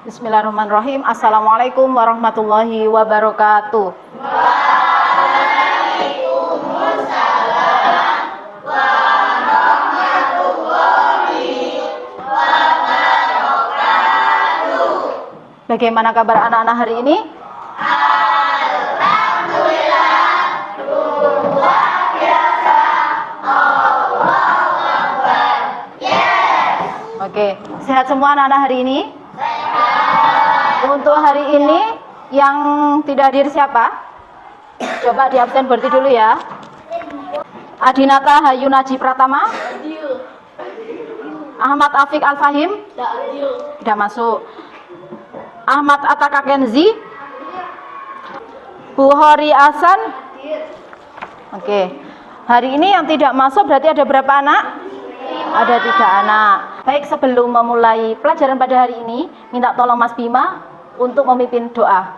Bismillahirrahmanirrahim. Assalamualaikum warahmatullahi wabarakatuh. Waalaikumsalam warahmatullahi wabarakatuh. Bagaimana kabar anak-anak hari ini? Alhamdulillah, luar biasa. Allahu Akbar. Yes. Oke, sehat semua anak-anak hari ini? Untuk hari ini yang tidak hadir siapa? Coba di absen berhenti dulu ya. Adinata Hayunaji Pratama, Ahmad Afiq Al-Fahim, tidak masuk. Ahmad Ataka Kenzi, Bukhari Hasan. Oke, hari ini yang tidak masuk berarti ada berapa anak? Ada 3 anak. Baik, sebelum memulai pelajaran pada hari ini, minta tolong Mas Bima untuk memimpin doa.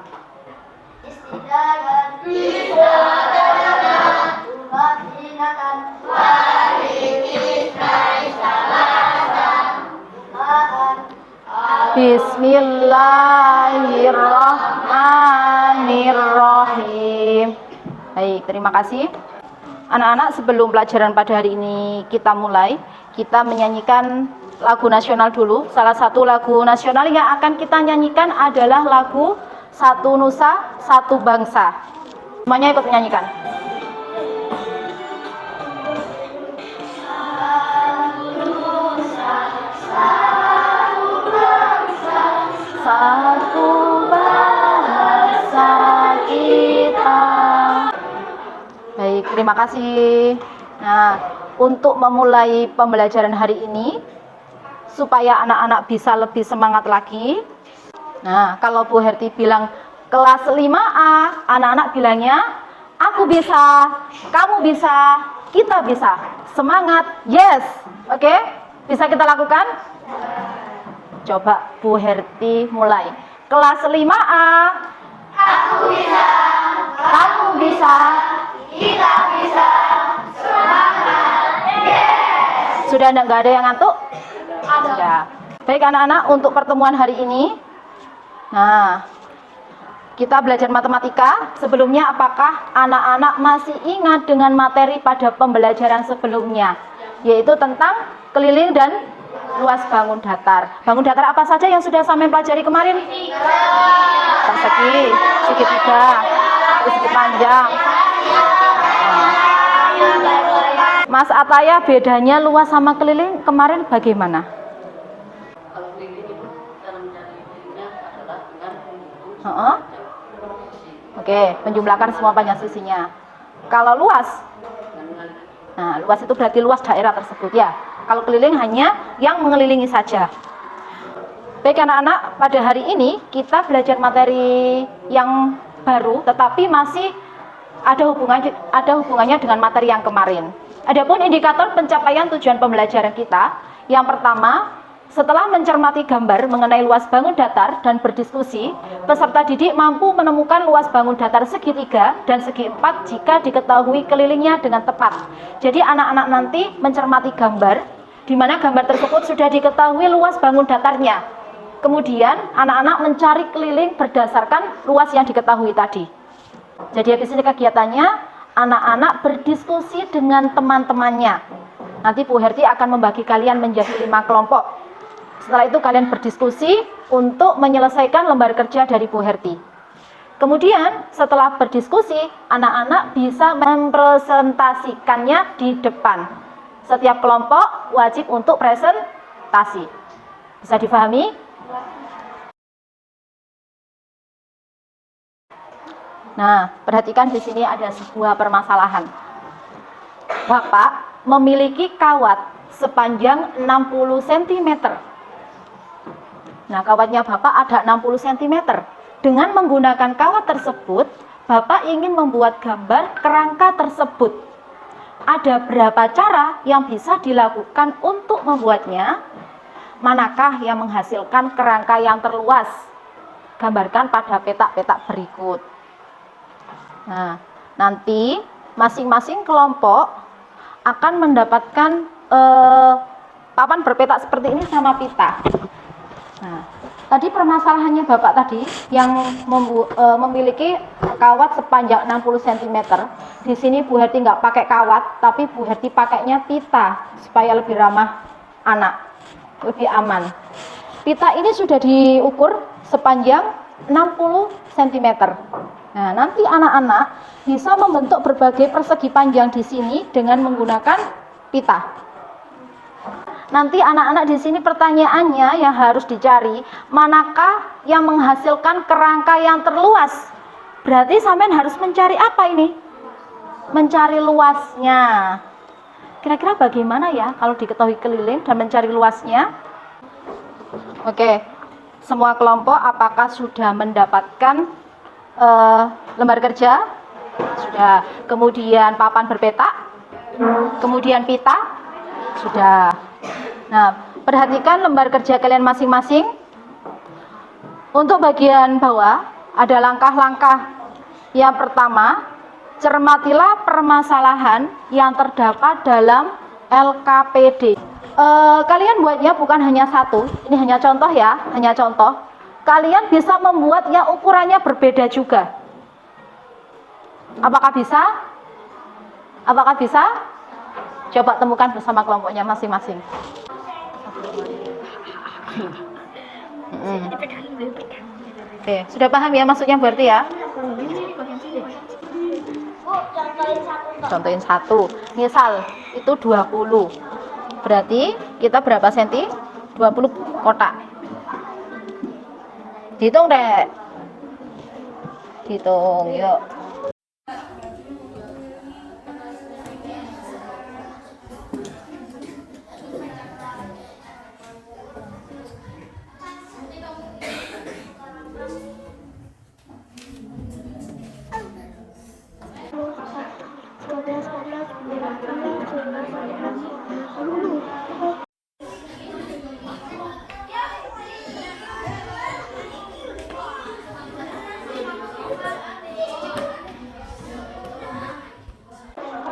Bismillahirrahmanirrahim. Baik, terima kasih. Anak-anak, sebelum pelajaran pada hari ini kita mulai, kita menyanyikan lagu nasional dulu. Salah satu lagu nasional yang akan kita nyanyikan adalah lagu Satu Nusa, Satu Bangsa. Semuanya ikut menyanyikan. Satu bangsa kita. Baik, terima kasih. Nah, untuk memulai pembelajaran hari ini, supaya anak-anak bisa lebih semangat lagi. Nah, kalau Bu Herti bilang kelas 5A, anak-anak bilangnya, aku bisa, kamu bisa, kita bisa. Semangat, yes. Oke, bisa kita lakukan? Coba Bu Herti mulai. Kelas 5A, Aku bisa, kamu bisa. kita bisa. Semangat. Yes. Sudah nggak ada yang ngantuk? Sudah. Baik anak-anak, untuk pertemuan hari ini, nah, kita belajar matematika. Sebelumnya, apakah anak-anak masih ingat dengan materi pada pembelajaran sebelumnya? Yaitu tentang keliling dan luas bangun datar. Bangun datar apa saja yang sudah sampai pelajari kemarin? Persegi, segitiga, persegi panjang. Mas Ataya, bedanya luas sama keliling kemarin bagaimana? Kalau keliling itu cara mencari kelilingnya adalah dengan menghitung Heeh. Oke, menjumlahkan semua panjang sisinya. Kalau luas, dengan mengalihkan. nah luas itu berarti luas daerah tersebut ya. Kalau keliling hanya yang mengelilingi saja. Baik anak-anak, pada hari ini kita belajar materi yang baru, tetapi masih ada hubungannya dengan materi yang kemarin. Adapun indikator pencapaian tujuan pembelajaran kita, yang pertama, setelah mencermati gambar mengenai luas bangun datar dan berdiskusi, peserta didik mampu menemukan luas bangun datar segi 3 dan segi 4 jika diketahui kelilingnya dengan tepat. Jadi anak-anak nanti mencermati gambar, di mana gambar tersebut sudah diketahui luas bangun datarnya. Kemudian anak-anak mencari keliling berdasarkan luas yang diketahui tadi. Jadi habis ini kegiatannya, anak-anak berdiskusi dengan teman-temannya. Nanti Bu Herti akan membagi kalian menjadi 5 kelompok. Setelah itu kalian berdiskusi untuk menyelesaikan lembar kerja dari Bu Herti. Kemudian setelah berdiskusi, anak-anak bisa mempresentasikannya di depan. Setiap kelompok wajib untuk presentasi. Bisa difahami? Nah, perhatikan di sini ada sebuah permasalahan. Bapak memiliki kawat sepanjang 60 cm. Nah, kawatnya Bapak ada 60 cm. Dengan menggunakan kawat tersebut, Bapak ingin membuat gambar kerangka tersebut. Ada berapa cara yang bisa dilakukan untuk membuatnya? Manakah yang menghasilkan kerangka yang terluas? Gambarkan pada petak-petak berikut. Nah, nanti masing-masing kelompok akan mendapatkan papan berpetak seperti ini sama pita. Nah, Tadi permasalahannya Bapak tadi yang memiliki kawat sepanjang 60 cm. Di sini Bu Herti nggak pakai kawat, tapi Bu Herti pakainya pita supaya lebih ramah anak, lebih aman. Pita ini sudah diukur sepanjang 60 cm. Nah, nanti anak-anak bisa membentuk berbagai persegi panjang di sini dengan menggunakan pita. Nanti anak-anak di sini pertanyaannya yang harus dicari, manakah yang menghasilkan kerangka yang terluas? Berarti sampean harus mencari apa ini? Mencari luasnya. Kira-kira bagaimana ya kalau diketahui keliling dan mencari luasnya? Oke, semua kelompok apakah sudah mendapatkan lembar kerja? Sudah. Kemudian papan berpetak? Kemudian pita? Sudah. Nah, perhatikan lembar kerja kalian masing-masing. Untuk bagian bawah ada langkah-langkah. Yang pertama, cermatilah permasalahan yang terdapat dalam LKPD. Kalian buatnya bukan hanya satu, ini hanya contoh ya, hanya contoh. Kalian bisa membuat yang ukurannya berbeda juga. Apakah bisa? Apakah bisa? Coba temukan bersama kelompoknya masing-masing. Oke, sudah paham ya maksudnya berarti ya? Bu, contohin satu. Contohin satu. Misal itu 20. Berarti kita berapa senti? 20 kotak. Dihitung deh. Hitung, yuk.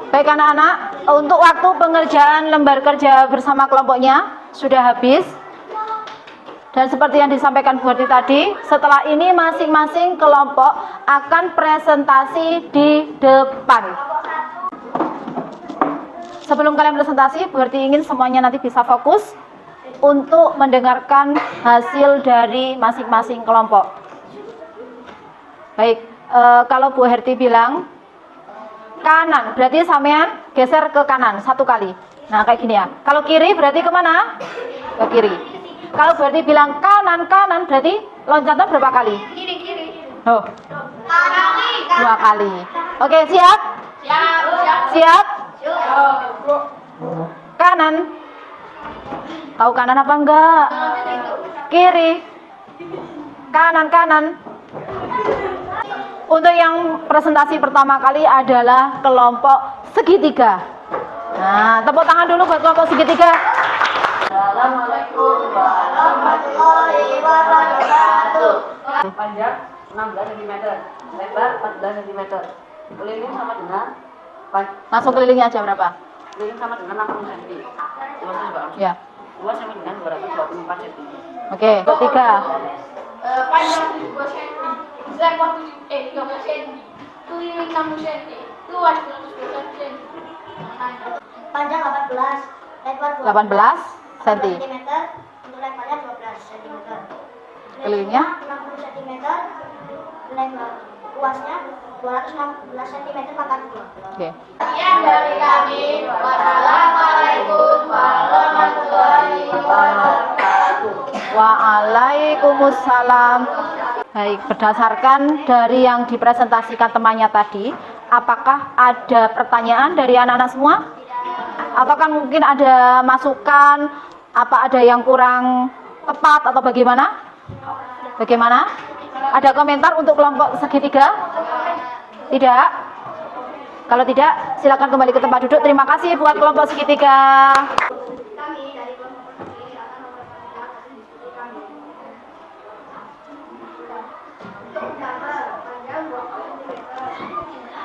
Baik anak-anak, untuk waktu pengerjaan lembar kerja bersama kelompoknya sudah habis. Dan seperti yang disampaikan Bu Herti tadi, setelah ini masing-masing kelompok akan presentasi di depan. Sebelum kalian presentasi, Bu Herti ingin semuanya nanti bisa fokus untuk mendengarkan hasil dari masing-masing kelompok. Baik, kalau Bu Herti bilang kanan, berarti sampean geser ke kanan satu kali. Nah, kayak gini ya. Kalau kiri berarti kemana? Ke kiri. Kalau berarti bilang kanan, kanan berarti loncatan berapa kali? Kiri. Oh, 2 kali. Oke, siap? Siap? Kanan. Tahu kanan apa enggak? Kiri. Kanan, kanan. Untuk yang presentasi pertama kali adalah kelompok segitiga. Nah, tepuk tangan dulu buat kelompok segitiga. Assalamualaikum Warahmatullahi wabarakatuh. Panjang 16 cm, lebar 14 cm. Keliling sama dengan Langsung kelilingnya aja berapa? keliling sama dengan 60 cm. Luasnya juga Ya. luas sama dengan 224 cm. Oke, ketiga. Panjang 72 cm, lebar 13 cm, keliling 60 cm, luas 212 cm. Panjang 18, lebar 18 cm. cm, untuk lebarnya 12 cm. Kelilingnya 60 cm, lebar luasnya 216 cm pangkat 2. Oke. Sekian dari kami. Wassalamualaikum warahmatullahi wabarakatuh. Waalaikumsalam. Baik, berdasarkan dari yang dipresentasikan temannya tadi, apakah ada pertanyaan dari anak-anak semua? Ataukah mungkin ada masukan, apa ada yang kurang tepat atau bagaimana? Bagaimana? Ada komentar untuk kelompok segitiga? Tidak? Kalau tidak, silakan kembali ke tempat duduk. Terima kasih buat kelompok segitiga. Kami dari kelompok ini akan memperkenalkan hasil diskusi kami. Untuk gambar panjang 20 cm,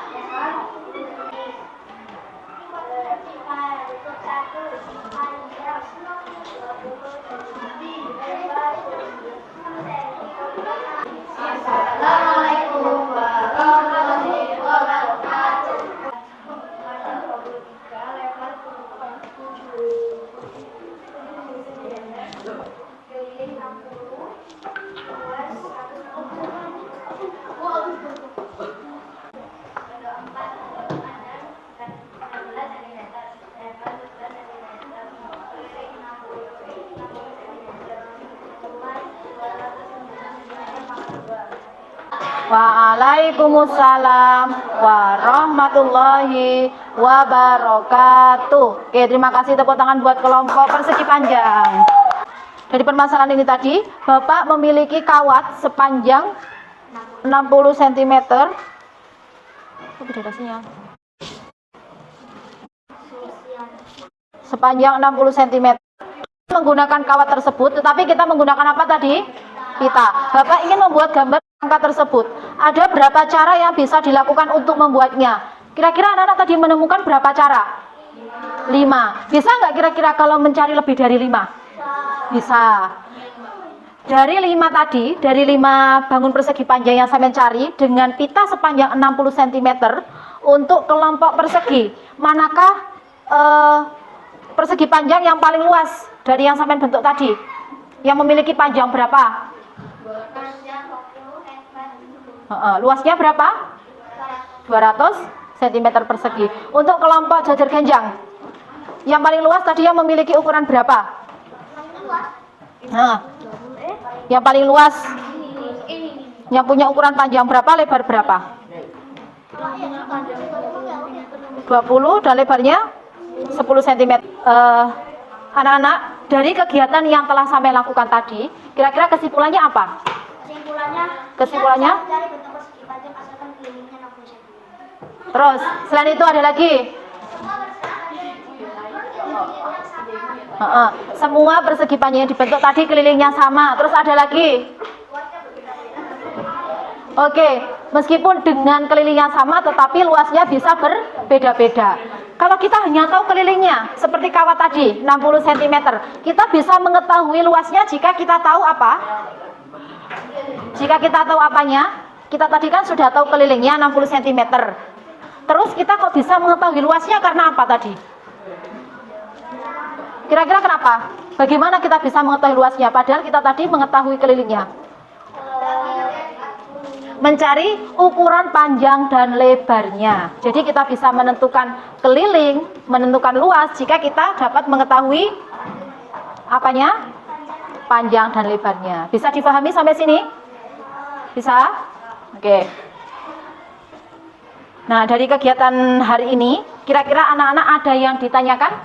lebar 10 cm. Waalaikumsalam warahmatullahi wabarakatuh. Oke, terima kasih, tepuk tangan buat kelompok persegi panjang. Dari permasalahan ini tadi, Bapak memiliki kawat sepanjang 60 cm. Oh, tidak ada sinyal. Sepanjang 60 cm. Menggunakan kawat tersebut, tetapi kita menggunakan apa tadi? Pita. Bapak ingin membuat gambar angka tersebut. Ada berapa cara yang bisa dilakukan untuk membuatnya? Kira-kira anak-anak tadi menemukan berapa cara? 5. Bisa nggak kira-kira kalau mencari lebih dari 5? Bisa. Dari 5 tadi, dari 5 bangun persegi panjang yang saya mencari dengan pita sepanjang 60 cm untuk kelompok persegi, manakah persegi panjang yang paling luas dari yang sampai bentuk tadi? Yang memiliki panjang berapa? Luasnya berapa? 200 cm persegi. Untuk kelompok jajar genjang, yang paling luas tadi yang memiliki ukuran berapa? Yang paling luas, yang punya ukuran panjang berapa, lebar berapa? 20 dan lebarnya 10 cm. Anak-anak, dari kegiatan yang telah sampai lakukan tadi, kira-kira kesimpulannya apa? Kesimpulannya? Terus, selain itu ada lagi? Semua persegi panjang yang dibentuk tadi kelilingnya sama. Terus ada lagi? Oke, meskipun dengan keliling yang sama, tetapi luasnya bisa berbeda-beda. Kalau kita hanya tahu kelilingnya, seperti kawat tadi, 60 cm, kita bisa mengetahui luasnya jika kita tahu apa? Jika kita tahu apanya? Kita tadi kan sudah tahu kelilingnya 60 cm. Terus kita kok bisa mengetahui luasnya karena apa tadi? Kira-kira kenapa? Bagaimana kita bisa mengetahui luasnya? Padahal kita tadi mengetahui kelilingnya. Mencari ukuran panjang dan lebarnya. Jadi kita bisa menentukan keliling, menentukan luas jika kita dapat mengetahui apanya? Panjang dan lebarnya. Bisa dipahami sampai sini? Bisa? Oke. Nah, dari kegiatan hari ini, kira-kira anak-anak ada yang ditanyakan?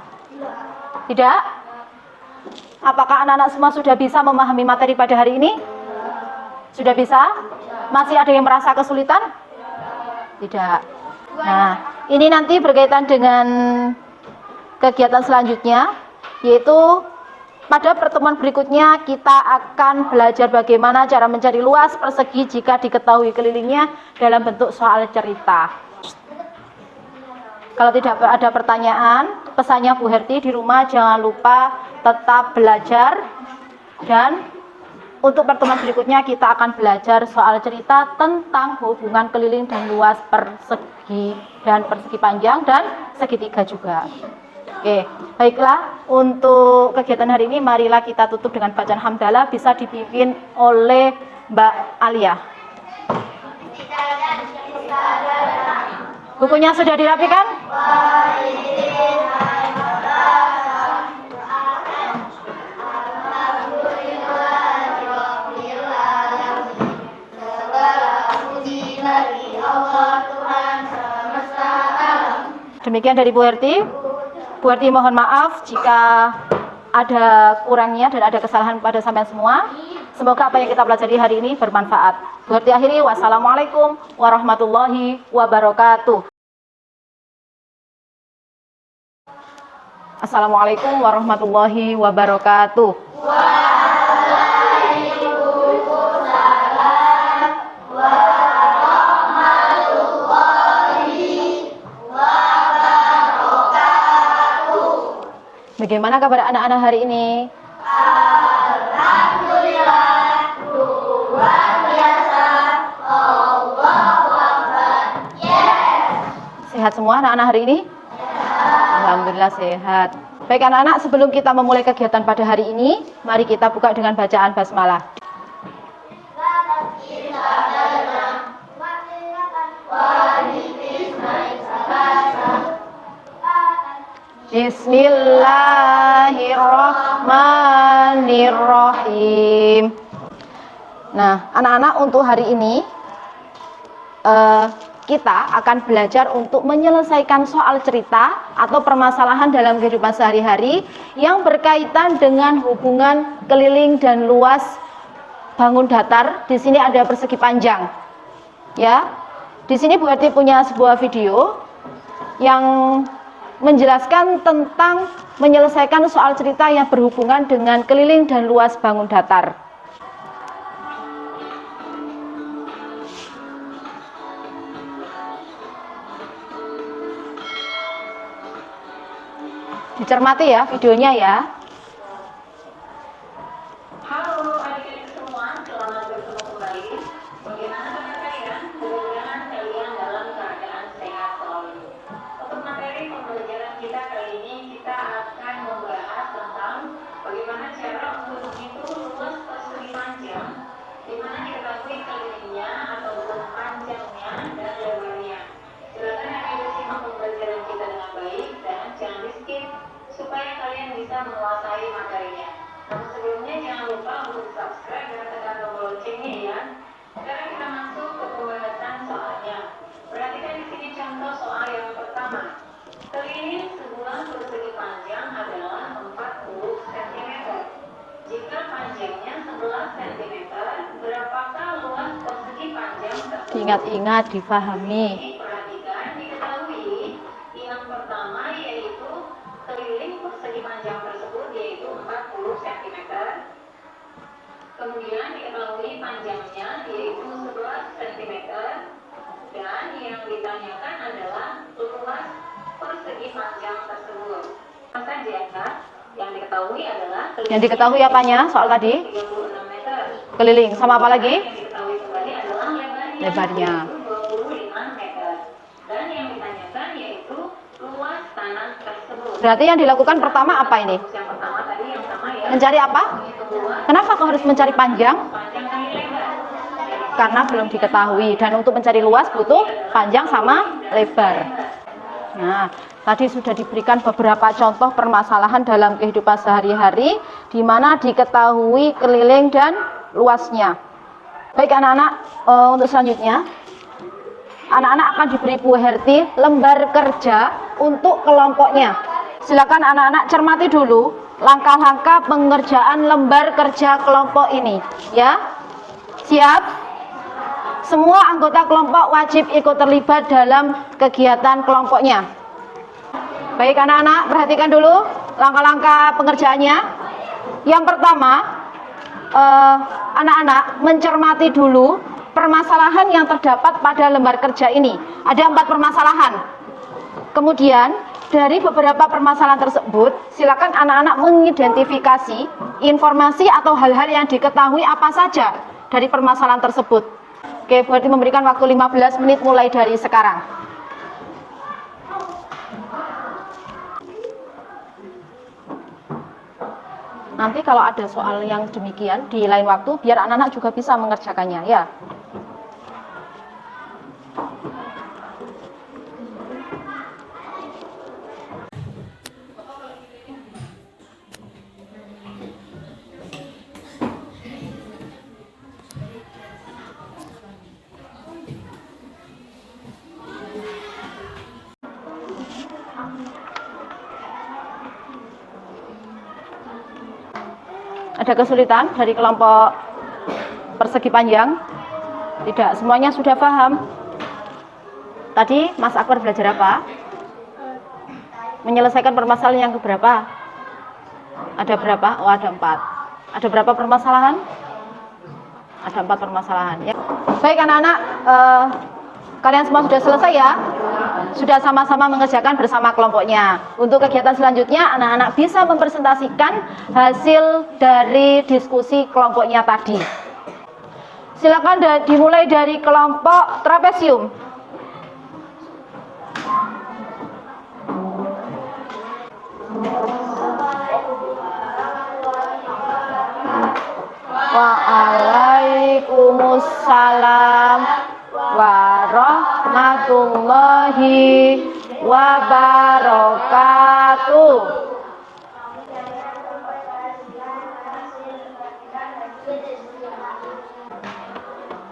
Tidak? Apakah anak-anak semua sudah bisa memahami materi pada hari ini? Sudah bisa? Masih ada yang merasa kesulitan? Tidak. Nah, ini nanti berkaitan dengan kegiatan selanjutnya, yaitu pada pertemuan berikutnya kita akan belajar bagaimana cara mencari luas persegi jika diketahui kelilingnya dalam bentuk soal cerita. Kalau tidak ada pertanyaan, pesannya Bu Herti di rumah jangan lupa tetap belajar, dan untuk pertemuan berikutnya kita akan belajar soal cerita tentang hubungan keliling dan luas persegi dan persegi panjang dan segitiga juga. Oke, baiklah, untuk kegiatan hari ini marilah kita tutup dengan bacaan hamdalah, bisa dipimpin oleh Mbak Alia. Bukunya sudah dirapikan? Demikian dari Bu Herti. Bu Herti mohon maaf jika ada kurangnya dan ada kesalahan pada sampean semua. Semoga apa yang kita pelajari hari ini bermanfaat. Bu Herti akhiri, wassalamualaikum warahmatullahi wabarakatuh. Assalamualaikum warahmatullahi wabarakatuh. Bagaimana kabar anak-anak hari ini? Alhamdulillah, luar biasa. Allahu Akbar. Yes. Sehat semua anak-anak hari ini? Alhamdulillah sehat. Baik anak-anak, sebelum kita memulai kegiatan pada hari ini, mari kita buka dengan bacaan basmalah. Bismillahirrahmanirrahim. Nah, anak-anak untuk hari ini kita akan belajar untuk menyelesaikan soal cerita atau permasalahan dalam kehidupan sehari-hari yang berkaitan dengan hubungan keliling dan luas bangun datar. Di sini ada persegi panjang. Ya. Di sini Bu Hati punya sebuah video yang menjelaskan tentang menyelesaikan soal cerita yang berhubungan dengan keliling dan luas bangun datar. Dicermati ya videonya ya. Halo adik-adik semua, selamat bertemu kembali. Bagaimana kabar kalian? Mudah-mudahan kalian dalam keadaan sehat selalu. Untuk materi pembelajaran kita kali ini, kita akan membahas tentang bagaimana cara untuk menghitung luas persegi panjang, di mana diketahui kelilingnya ataupun panjangnya dan lebarnya. Silakan adik-adik simak pembelajaran kita dengan baik dan jangan di skip supaya kalian bisa menguasai materinya. Namun sebelumnya jangan lupa untuk subscribe dan tekan tombol loncengnya ya. Sekarang kita masuk ke pembahasan soalnya. Perhatikan di sini contoh soal yang pertama. Keliling sebuah persegi panjang adalah 40 cm. Jika panjangnya 11 cm, berapakah luas persegi panjang tersebut? Diingat-ingat, difahami. Perhatikan, diketahui yang pertama yaitu keliling persegi panjang tersebut yaitu 40 cm. Kemudian diketahui panjangnya yaitu 11 cm. Dan yang ditanyakan adalah luas persegi panjang tersebut. Apa saja ya? Yang diketahui adalah Yang diketahui apanya soal tadi? 36 meter. Keliling sama apa lagi? Yang diketahui kembali adalah Lebarnya. yaitu 25 meter. Dan yang ditanyakan yaitu luas tanah tersebut. Berarti yang dilakukan pertama apa ini? Yang pertama tadi yang sama ya. Mencari apa? Menghitung luas Kenapa kau harus mencari panjang? panjang kali lebar. Karena belum diketahui, dan untuk mencari luas butuh panjang sama lebar. Nah, tadi sudah diberikan beberapa contoh permasalahan dalam kehidupan sehari-hari di mana diketahui keliling dan luasnya. Baik anak-anak, untuk selanjutnya anak-anak akan diberi Bu Herti lembar kerja untuk kelompoknya. Silakan anak-anak cermati dulu langkah-langkah pengerjaan lembar kerja kelompok ini, ya. Siap? Semua anggota kelompok wajib ikut terlibat dalam kegiatan kelompoknya. Baik anak-anak, perhatikan dulu langkah-langkah pengerjaannya. Yang pertama, anak-anak mencermati dulu permasalahan yang terdapat pada lembar kerja ini. Ada 4 permasalahan. Kemudian dari beberapa permasalahan tersebut, silakan anak-anak mengidentifikasi informasi atau hal-hal yang diketahui apa saja dari permasalahan tersebut. Oke, berarti memberikan waktu 15 menit mulai dari sekarang. Nanti kalau ada soal yang demikian di lain waktu, biar anak-anak juga bisa mengerjakannya, ya. Ada kesulitan dari kelompok persegi panjang? Tidak, semuanya sudah paham. Tadi Mas Akbar belajar apa? Menyelesaikan permasalahan yang keberapa? Ada berapa? Oh, ada 4. Ada berapa permasalahan? Ada 4 permasalahan, ya. Baik anak-anak, kalian semua sudah selesai ya? Sudah sama-sama mengerjakan bersama kelompoknya. Untuk kegiatan selanjutnya, anak-anak bisa mempresentasikan hasil dari diskusi kelompoknya tadi. Silakan dimulai dari kelompok trapesium. Waalaikumsalam warahmatullahi wabarakatuh.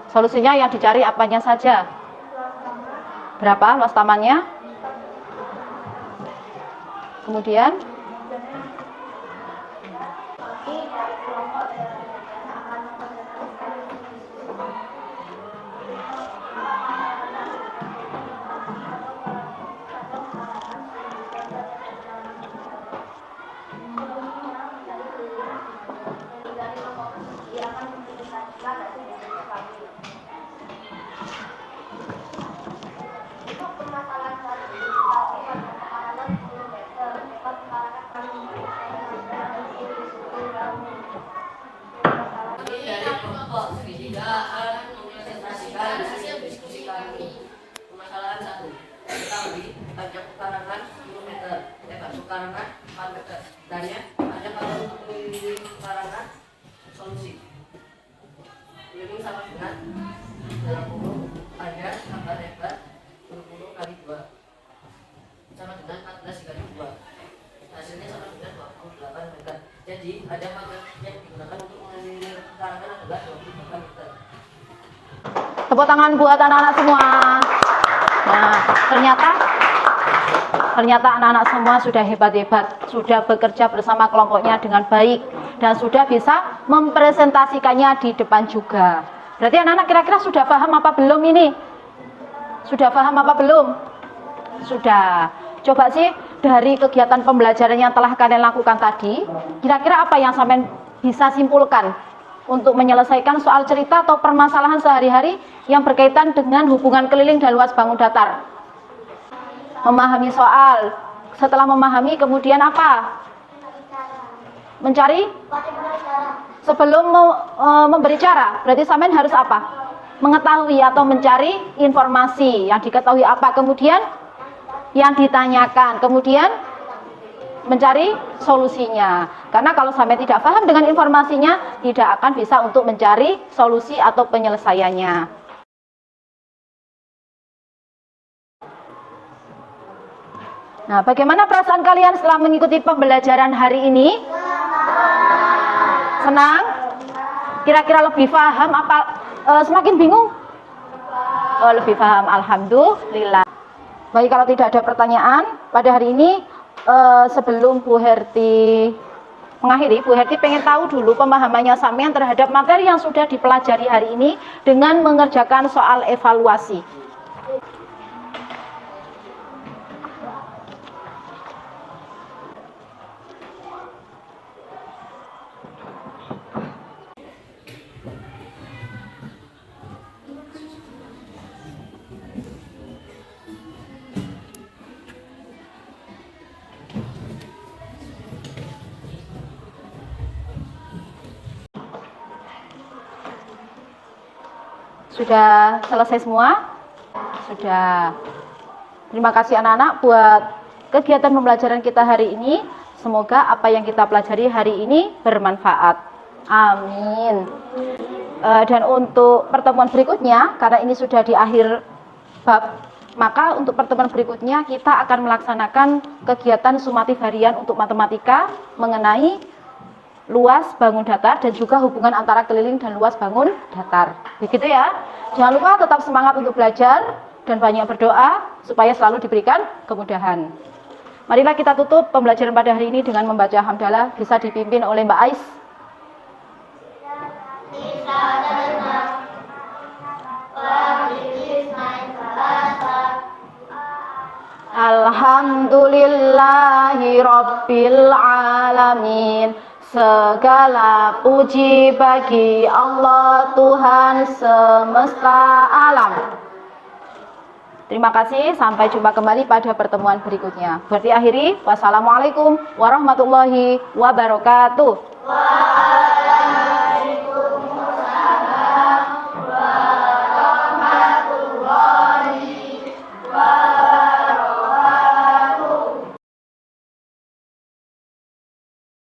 Solusinya yang dicari apanya saja? Berapa luas tamannya? Kemudian Permasalahan 1. Ketahui pajak pekarangan 10 meter, pekarangan 4 meter. Tanya, ada kalau untuk mengelilingi pekarangan solusi. Keliling sama dengan dalam kurung ada 4 meter berkurung kali 2 sama dengan 14 dikali 2. Hasilnya sama dengan 28 meter. Jadi ada pajak yang digunakan untuk mengelilingi pekarangan adalah 28 meter. tepuk tangan buat anak-anak semua. Nah, ternyata anak-anak semua sudah hebat-hebat, sudah bekerja bersama kelompoknya dengan baik dan sudah bisa mempresentasikannya di depan juga. Berarti anak-anak kira-kira sudah paham apa belum ini? Sudah paham apa belum? Sudah. Coba sih dari kegiatan pembelajaran yang telah kalian lakukan tadi, kira-kira apa yang sampean bisa simpulkan untuk menyelesaikan soal cerita atau permasalahan sehari-hari yang berkaitan dengan hubungan keliling dan luas bangun datar? Memahami soal. Setelah memahami kemudian apa? Mencari? Sebelum memberi cara, berarti sampean harus apa? Mengetahui atau mencari informasi. Yang diketahui apa? Kemudian yang ditanyakan. Kemudian mencari solusinya. Karena kalau sampai tidak paham dengan informasinya, tidak akan bisa untuk mencari solusi atau penyelesaiannya. Nah, bagaimana perasaan kalian setelah mengikuti pembelajaran hari ini? Senang? Kira-kira lebih paham apa semakin bingung? Oh, lebih paham, alhamdulillah. Baik, kalau tidak ada pertanyaan pada hari ini, sebelum Bu Herti mengakhiri, Bu Herti pengen tahu dulu pemahamannya sampean terhadap materi yang sudah dipelajari hari ini dengan mengerjakan soal evaluasi. Sudah selesai semua? Sudah. Terima kasih anak-anak buat kegiatan pembelajaran kita hari ini. Semoga apa yang kita pelajari hari ini bermanfaat. Amin. Dan untuk pertemuan berikutnya, karena ini sudah di akhir bab, maka untuk pertemuan berikutnya kita akan melaksanakan kegiatan sumatif harian untuk matematika mengenai luas bangun datar dan juga hubungan antara keliling dan luas bangun datar. Begitu ya. Jangan lupa tetap semangat untuk belajar dan banyak berdoa supaya selalu diberikan kemudahan. Marilah kita tutup pembelajaran pada hari ini dengan membaca hamdalah, bisa dipimpin oleh Mbak Ais. Alhamdulillahi Rabbil Alamin. Segala puji bagi Allah Tuhan semesta alam. Terima kasih, sampai jumpa kembali pada pertemuan berikutnya. Berarti akhiri, wassalamualaikum warahmatullahi wabarakatuh.